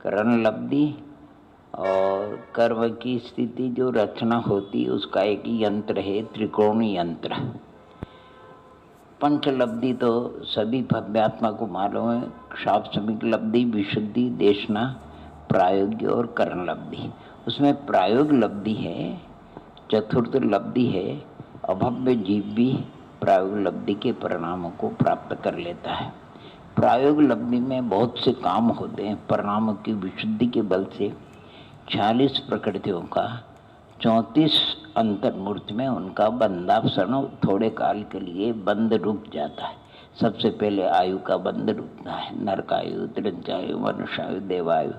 करण लब्धि और कर्म की स्थिति जो रचना होती है उसका एक यंत्र है त्रिकोण यंत्र। पंच लब्धि तो सभी भव्यात्मा को मालूम है, शास्त्रमिक लब्धि, विशुद्धि, देशना, प्रायोग्य और करण लब्धि। उसमें प्रायोग लब्धि है, चतुर्थ लब्धि है, अभव्य जीव भी प्रायोग लब्धि के परिणामों को प्राप्त कर लेता है। प्रायोग लब्धि में बहुत से काम होते हैं। परिणामों की विशुद्धि के बल से 46 प्रकृतियों का 34 अंतर्मूर्ति में उनका बंधापसरण थोड़े काल के लिए बंद रुक जाता है। सबसे पहले आयु का बंध रुकता है, नरकायु, त्रिंचायु, मनुष्यायु, देवायु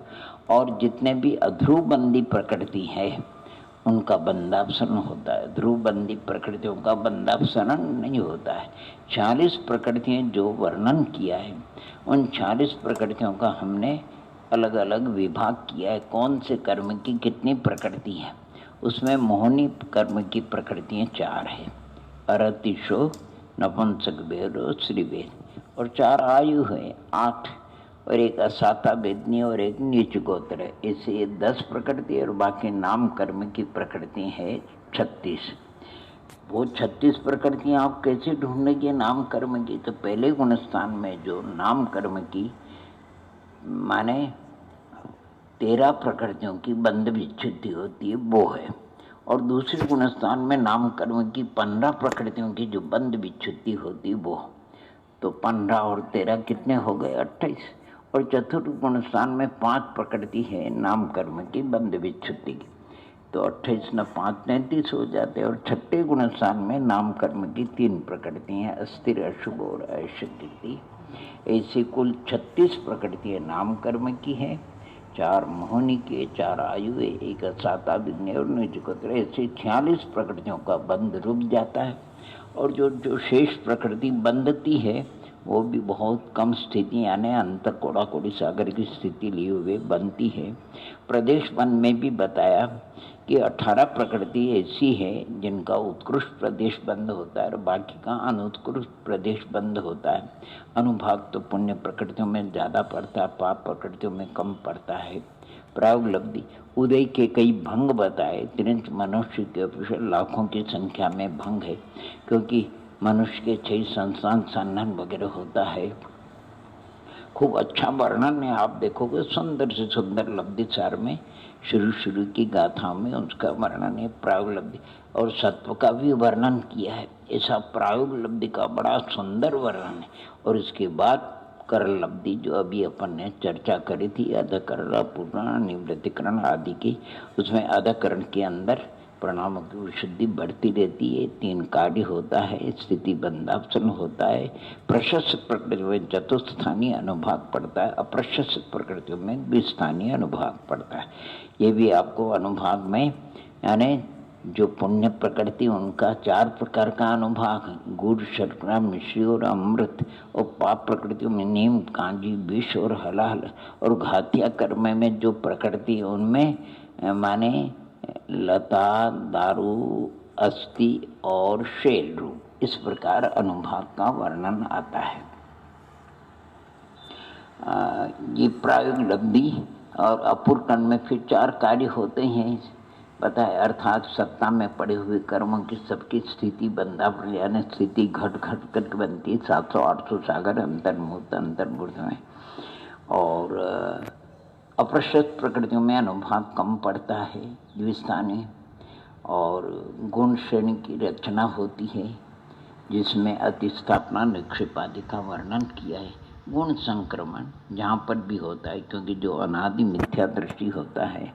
और जितने भी अध्रुवबंदी प्रकृति है उनका बंधापसरण होता है। ध्रुवबंदी प्रकृतियों का बंधापसरण नहीं होता है। 40 प्रकृतियां जो वर्णन किया है उन 40 प्रकृतियों का हमने अलग अलग विभाग किया है। कौन से कर्म की कितनी प्रकृति है, उसमें मोहनी कर्म की प्रकृतियां 4 है, अरतिशो, नपुंसक वेद, श्रीवेद, और 4 आयु है 8, और एक असाता वेदनी और एक नीच गोत्र है। इसे 10 प्रकृति और बाकी नाम कर्म की प्रकृति है 36। वो 36 प्रकृतियां आप कैसे ढूंढेंगे नाम कर्म की? तो पहले गुण स्थान में जो नाम कर्म की माने 13 प्रकृतियों की बंध विच्छुद्धि होती है वो है, और दूसरे गुण स्थान में नाम कर्म की 15 प्रकृतियों की जो बंध विच्छुद्धि होती है वो। तो 15 और 13 कितने हो गए? 28। और चतुर्थ गुण स्थान में 5 प्रकृति है नाम कर्म की बंध विच्छुद्धि की, तो 28 न 5 33 हो जाते। और छठे गुण स्थान में नाम कर्म की 3 प्रकृति हैं, अस्थिर, अशुभ और अशक्ति। ऐसी कुल 36 प्रकृतियां नाम कर्म की है, 4 मोहनी के, 4 आयु, एक साता विघ्न और निजकोत्र। ऐसे 46 प्रकृतियों का बंध रुक जाता है। और जो शेष प्रकृति बंधती है वो भी बहुत कम स्थिति यानी अंतर कोड़ा कोड़ी सागर की स्थिति लिए हुए बनती है। प्रदेश वन में भी बताया कि 18 प्रकृति ऐसी है जिनका उत्कृष्ट प्रदेश बंद होता है और बाकी का अनुत्कृष्ट प्रदेश बंद होता है। अनुभाग तो पुण्य प्रकृतियों में ज़्यादा पड़ता है, पाप प्रकृतियों में कम पड़ता है। प्रायोग लब्धि उदय के कई भंग बताए। तिरंच मनुष्य के अपेक्षा लाखों की संख्या में भंग है, क्योंकि मनुष्य के 6 संस्थान संधान वगैरह होता है। खूब अच्छा वर्णन है, आप देखोगे सुंदर से सुंदर लब्धि सार में शुरू की गाथाओं में उसका वर्णन है प्रायोग लब्धि, और सत्व का भी वर्णन किया है। ऐसा प्रायोग लब्धि का बड़ा सुंदर वर्णन है। और इसके बाद करण लब्धि जो अभी अपन ने चर्चा करी थी, अधकरण, पूर्ण, निवृत्तिकरण आदि की, उसमें अधकरण के अंदर परिणामों की विशुद्धि बढ़ती रहती है। 3 कार्य होता है, स्थिति बंधापसरण होता है, प्रशस्त प्रकृति में चतुस्थानीय अनुभाग पड़ता है, अप्रशस्त प्रकृतियों में द्विस्थानीय अनुभाग पड़ता है। ये भी आपको अनुभाग में यानी जो पुण्य प्रकृति उनका 4 प्रकार का अनुभाग, गुड़, शर्करा, मिश्री और अमृत, और पाप प्रकृतियों में नीम, कांजी, विष और हलाहल, और घातिया कर्म में जो प्रकृति उनमें माने लता, दारू, अस्थि और शैल रूप, इस प्रकार अनुभाग का वर्णन आता है। ये प्रायोग लब्धि और अपूर्व कर्म में फिर 4 कार्य होते हैं पता है, अर्थात सत्ता में पड़े हुए कर्मों की सबकी स्थिति बंधापन यानी स्थिति घट घट कर बनती है 700-800 सागर अंतर्मूर्त में। और अप्रशस्त प्रकृतियों में अनुभाग कम पड़ता है, द्विस्थानीय। और गुण श्रेणी की रचना होती है जिसमें अतिस्थापना, निक्षेप आदि का वर्णन किया है। गुण संक्रमण जहाँ पर भी होता है, क्योंकि जो अनादि मिथ्या दृष्टि होता है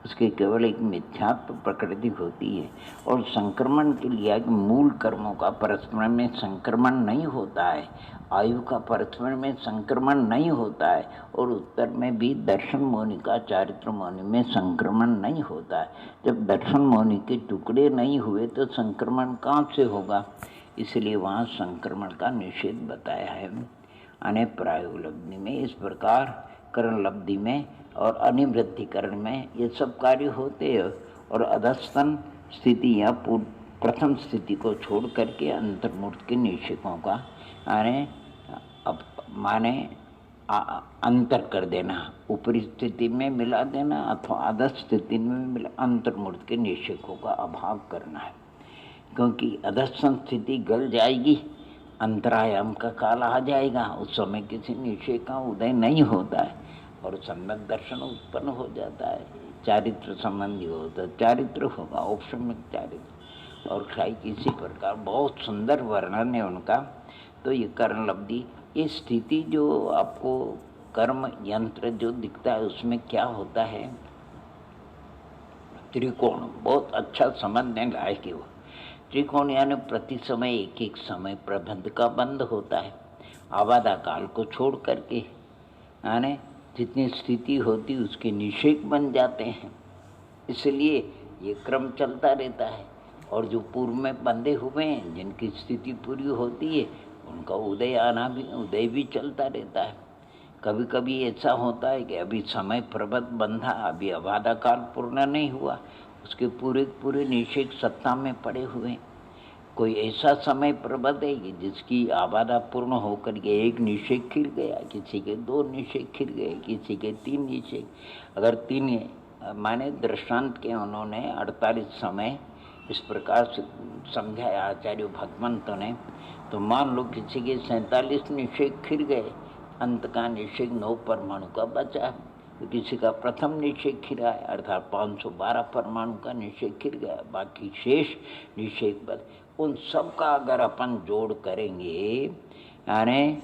उसके केवल एक मिथ्यात्व प्रकृति होती है। और संक्रमण के लिए कि मूल कर्मों का परस्पर में संक्रमण नहीं होता है, आयु का परस्पर में संक्रमण नहीं होता है, और उत्तर में भी दर्शन मौनि का चारित्र मौनि में संक्रमण नहीं होता है। जब दर्शन मौनि के टुकड़े नहीं हुए तो संक्रमण कहाँ से होगा? इसलिए वहाँ संक्रमण का निषेध बताया है। अने प्रायोग लब्धि में इस प्रकार करण लब्धि में और अनिवृत्तिकरण में ये सब कार्य होते हैं। और अधस्तन स्थिति या प्रथम स्थिति को छोड़ करके अंतर्मूर्त के निषेकों का माने अंतर कर देना, ऊपरी स्थिति में मिला देना अथवा अधस्थ स्थिति में मिला, अंतर्मूर्त के निषेकों का अभाव करना है। क्योंकि अधस्थ स्थिति गल जाएगी, अंतरायाम का काल आ जाएगा, उस समय किसी निषेक का उदय नहीं होता है और सम्यक दर्शन उत्पन्न हो जाता है। चारित्र संबंधी होता, चारित्र होगा, औपशम्यक चारित्र और क्षय किसी प्रकार। बहुत सुंदर वर्णन है उनका। तो ये कर्ण लब्धि, ये स्थिति जो आपको कर्म यंत्र जो दिखता है उसमें क्या होता है, त्रिकोण बहुत अच्छा समझने लायक है वो। त्रिकोण यानी प्रति समय एक एक समय प्रबंध का बंध होता है, आबादा काल को छोड़ करके, यानी जितनी स्थिति होती उसके निषेक बन जाते हैं। इसलिए ये क्रम चलता रहता है और जो पूर्व में बंधे हुए हैं जिनकी स्थिति पूरी होती है उनका उदय आना भी, उदय भी चलता रहता है। कभी कभी ऐसा होता है कि अभी समय प्रबद्ध बंधा, अभी अबाधा काल पूर्ण नहीं हुआ, उसके पूरे पूरे निषेक सत्ता में पड़े हुए। कोई ऐसा समय प्रबद्ध है कि जिसकी आबादा पूर्ण होकर के एक निषेक खिल गया, किसी के 2 निषेक खिल गए, किसी के 3 निषेक। अगर 3 माने दृष्टांत के उन्होंने 48 समय इस प्रकार से समझाया आचार्य भगवंतों ने, तो मान लो किसी के 47 निषेक खिल गए, अंत का निषेक 9 परमाणु का बचा है, तो किसी का प्रथम निषेक खिला है अर्थात 512 परमाणु का निषेक खिल गया, बाकी शेष निषेक बच। उन सब का अगर अपन जोड़ करेंगे, यानी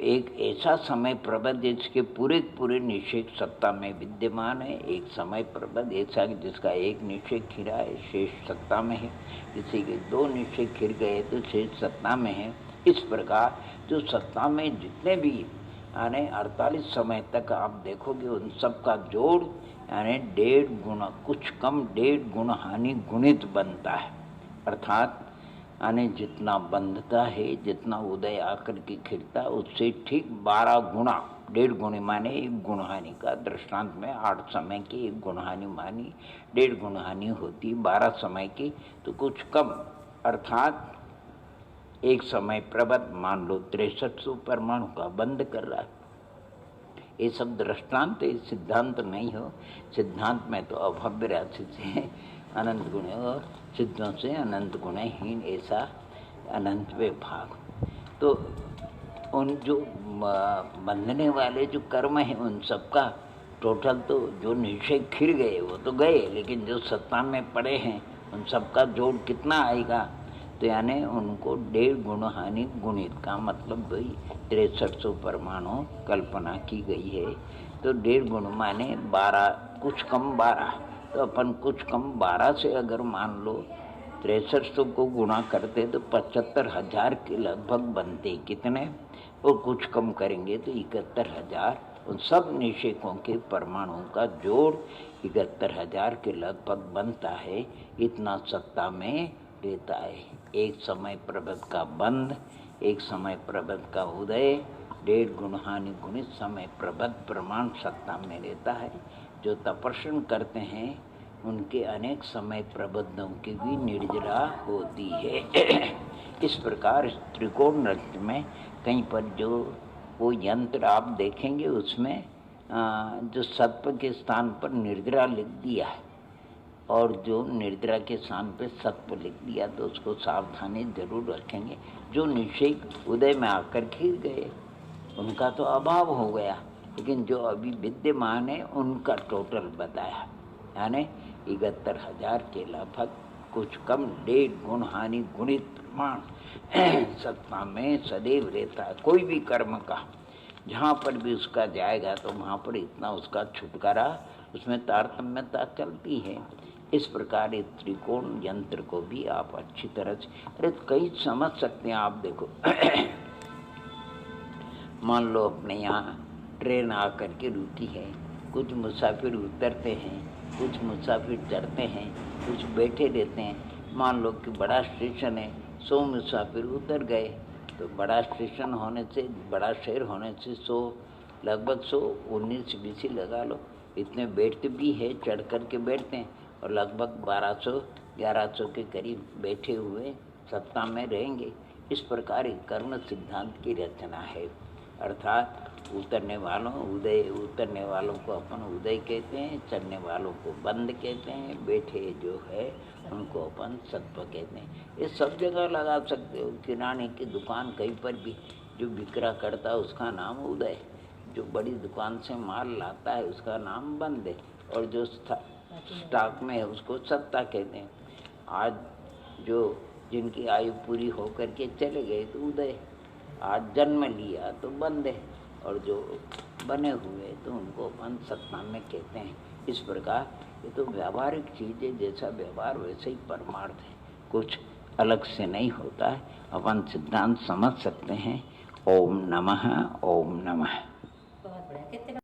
एक ऐसा समय प्रबद्ध जिसके पूरे पूरे निषेक सत्ता में विद्यमान है, एक समय प्रबद्ध ऐसा जिसका एक निषेक खिला है शेष सत्ता में है, किसी के 2 निषेक खिल गए तो शेष सत्ता में है। इस प्रकार जो सत्ता में जितने भी यानी 48 समय तक आप देखोगे उन सब का जोड़ यानी 1.5 गुना, कुछ कम 1.5 गुना हानि गुणित बनता है। अर्थात यानी जितना बंधता है, जितना उदय आकर के खिलता है उससे ठीक 12 गुना, 1.5 गुणे माने 1 गुणहानि का। दृष्टांत में 8 समय की 1 गुणहानि मानी, 1.5 गुणहानि होती 12 समय की, तो कुछ कम अर्थात एक समय प्रबद्ध मान लो 6300 परमाणु का बंद कर रहा है। ये सब दृष्टांत है, सिद्धांत नहीं हो। सिद्धांत में तो अभव्य राशि से अनंत गुण और सिद्धों से अनंत गुणहीन, ऐसा अनंत विभाग। तो उन जो बंधने वाले जो कर्म हैं उन सब का टोटल तो जो निषेक खिल गए वो तो गए, लेकिन जो सत्ता में पड़े हैं उन सब का जोड़ कितना आएगा, तो यानी उनको 1.5 गुण हानि गुणित का मतलब वही 6300 परमाणु कल्पना की गई है। तो 1.5 गुण माने 12, कुछ कम 12, तो अपन कुछ कम 12 से अगर मान लो 6300 को गुणा करते तो 75,000 के लगभग बनते। कितने? और कुछ कम करेंगे तो 71,000। उन सब निषेकों के परमाणुओं का जोड़ 71,000 के लगभग बनता है। इतना सत्ता में रहता है। एक समय प्रबंध का बंध, एक समय प्रबंध का उदय, 1.5 गुण हानि गुणित समय प्रबंध प्रमाण सत्ता में रहता है। जो तपस्या करते हैं उनके अनेक समय प्रबंधों की भी निर्जरा होती है। इस प्रकार त्रिकोण नृत्य में कहीं पर जो वो यंत्र आप देखेंगे उसमें जो सत्व के स्थान पर निर्जरा लिख दिया है और जो निर्जरा के स्थान पर सत्व लिख दिया, तो उसको सावधानी जरूर रखेंगे। जो निषेक उदय में आकर खिल गए उनका तो अभाव हो गया, लेकिन जो अभी विद्यमान है उनका टोटल बताया, यानी 71,000 के लगभग कुछ कम 1.5 गुण हानि गुणित प्रमाण सत्ता में सदैव रहता है। कोई भी कर्म का जहाँ पर भी उसका जाएगा तो वहाँ पर इतना उसका छुटकारा, उसमें तारतम्यता चलती है। इस प्रकार इस त्रिकोण यंत्र को भी आप अच्छी तरह से अरे कई समझ सकते हैं। आप देखो मान लो अपने यहाँ ट्रेन आकर के रुकी है, कुछ मुसाफिर उतरते हैं, कुछ मुसाफिर चढ़ते हैं, कुछ बैठे रहते हैं। मान लो कि बड़ा स्टेशन है, 100 मुसाफिर उतर गए, तो बड़ा स्टेशन होने से, बड़ा शहर होने से 100 लगभग 119-20 लगा लो, इतने बैठते भी है, चढ़ कर के बैठते हैं और लगभग 1200-1100 के करीब बैठे हुए सत्ता में रहेंगे। इस प्रकार कर्म सिद्धांत की रचना है। अर्थात उतरने वालों उदय, उतरने वालों को अपन उदय कहते हैं, चढ़ने वालों को बंद कहते हैं, बैठे जो है उनको अपन सत्व कहते हैं। ये सब जगह लगा सकते हो। किराने की दुकान कहीं पर भी जो बिक्रा करता है उसका नाम उदय, जो बड़ी दुकान से माल लाता है उसका नाम बंद है, और जो स्टॉक में है उसको सत्ता कहते हैं। आज जो जिनकी आयु पूरी होकर के चले गए तो उदय, आज जन्म लिया तो बंद है, और जो बने हुए तो उनको अपन सत्ता में कहते हैं। इस प्रकार ये तो व्यावहारिक चीज़ है, जैसा व्यवहार वैसे ही परमार्थ है, कुछ अलग से नहीं होता है। अपन सिद्धांत समझ सकते हैं। ओम नमः, ओम नमः।